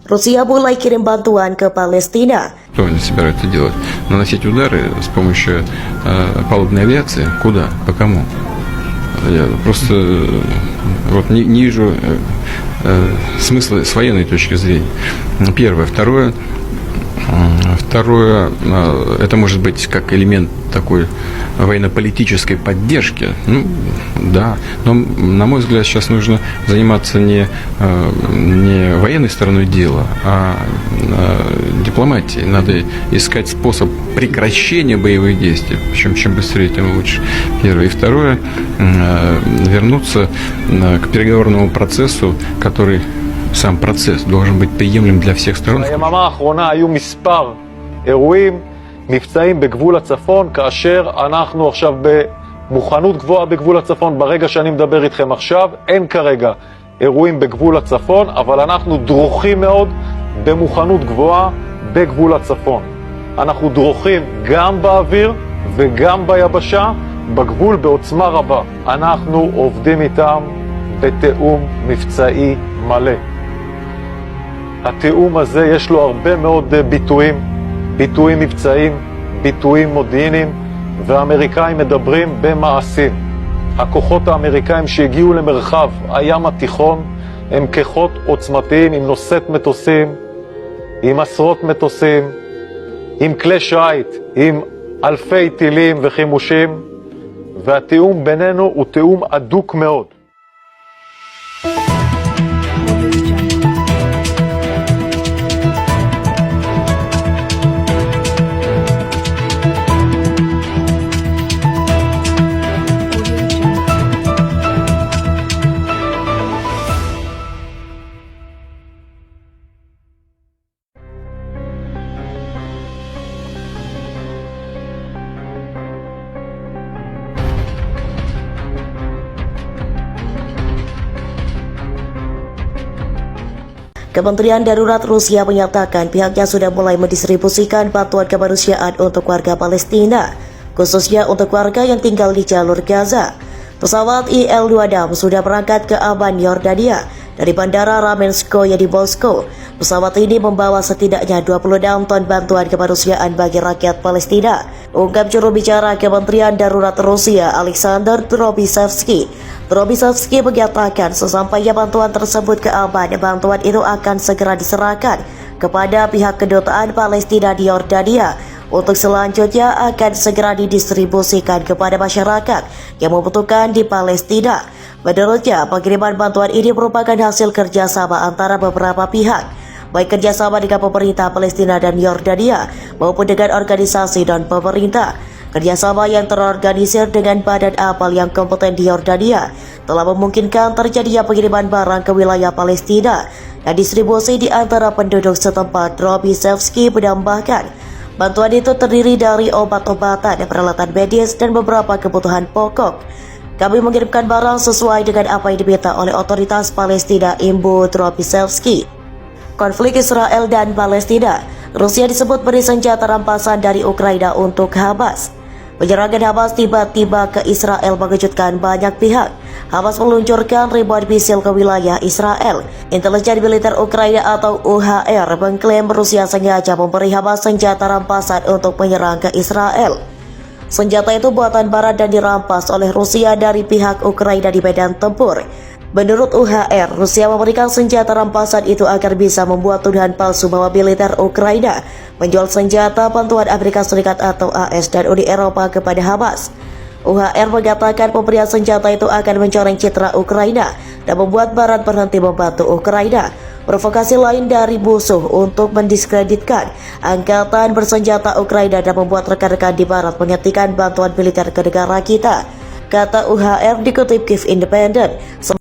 Rusia mulai kirim bantuan ke Palestina. Что они собираются делать? Наносить удары с помощью палубной авиации? Куда? По кому? Я просто вот не вижу смысла с военной точки зрения. Первое. Второе, это может быть как элемент такой военно-политической поддержки. Ну, да, но, на мой взгляд, сейчас нужно заниматься не военной стороной дела, а дипломатией. Надо искать способ прекращения боевых действий, причем чем быстрее, тем лучше. Первое. И второе, вернуться к переговорному процессу, который сам процесс должен быть приемлем для всех сторон. ביממה האחרונה היו מספר אירועים מבצעים בגבול הצפון, כאשר אנחנו עכשיו במוכנות גבוהה בגבול הצפון. ברגע שאני מדבר איתכם עכשיו, אין כרגע אירועים בגבול הצפון, אבל אנחנו דרוכים מאוד במוכנות גבוהה בגבול הצפון. אנחנו דרוכים גם באוויר וגם ביבשה, בגבול בעוצמה רבה. אנחנו עובדים איתם בתיאום מבצעי מלא. התיאום הזה יש לו הרבה מאוד ביטויים מבצעיים, ביטויים מודיעיניים, והאמריקאים מדברים במעשים. הכוחות האמריקאים שהגיעו למרחב הים התיכון הם כוחות עוצמתיים עם נושאת מטוסים, עם עשרות מטוסים, עם כלי שיט, עם אלפי טילים וחימושים, והתיאום בינינו הוא תיאום הדוק מאוד. Kementerian Darurat Rusia menyatakan pihaknya sudah mulai mendistribusikan bantuan kemanusiaan untuk warga Palestina, khususnya untuk warga yang tinggal di jalur Gaza. Pesawat Il-26 sudah berangkat ke Amman, Yordania dari Bandara Ramenskoye di Moskow. Pesawat ini membawa setidaknya 26 ton bantuan kemanusiaan bagi rakyat Palestina, ungkap juru bicara Kementerian Darurat Rusia Alexander Drobysevsky. Drobysevsky mengatakan sesampainya bantuan tersebut ke Amman, bantuan itu akan segera diserahkan kepada pihak kedutaan Palestina di Yordania untuk selanjutnya akan segera didistribusikan kepada masyarakat yang membutuhkan di Palestina. Menurutnya, pengiriman bantuan ini merupakan hasil kerjasama antara beberapa pihak, baik kerjasama dengan pemerintah Palestina dan Yordania maupun dengan organisasi dan pemerintah. Kerjasama yang terorganisir dengan badan amal yang kompeten di Yordania telah memungkinkan terjadinya pengiriman barang ke wilayah Palestina dan distribusi di antara penduduk setempat. Drobysevsky menambahkan, bantuan itu terdiri dari obat-obatan, peralatan medis, dan beberapa kebutuhan pokok. Kami mengirimkan barang sesuai dengan apa yang diminta oleh otoritas Palestina, imbu Drobysevsky. Konflik Israel dan Palestina. Rusia disebut beri senjata rampasan dari Ukraina untuk Hamas. Penyerangan Hamas tiba-tiba ke Israel mengejutkan banyak pihak. Hamas meluncurkan ribuan misil ke wilayah Israel. Intelijen Militer Ukraina atau UHR mengklaim Rusia sengaja memberi Hamas senjata rampasan untuk menyerang ke Israel. Senjata itu buatan barat dan dirampas oleh Rusia dari pihak Ukraina di medan tempur. Menurut UHR, Rusia memberikan senjata rampasan itu agar bisa membuat tuduhan palsu bahwa militer Ukraina menjual senjata bantuan Amerika Serikat atau AS dan Uni Eropa kepada Hamas. UHR mengatakan pemberian senjata itu akan mencoreng citra Ukraina dan membuat Barat berhenti membantu Ukraina. Provokasi lain dari musuh untuk mendiskreditkan angkatan bersenjata Ukraina dan membuat rekan-rekan di Barat menghentikan bantuan militer ke negara kita, kata UHR dikutip Kiev Independent.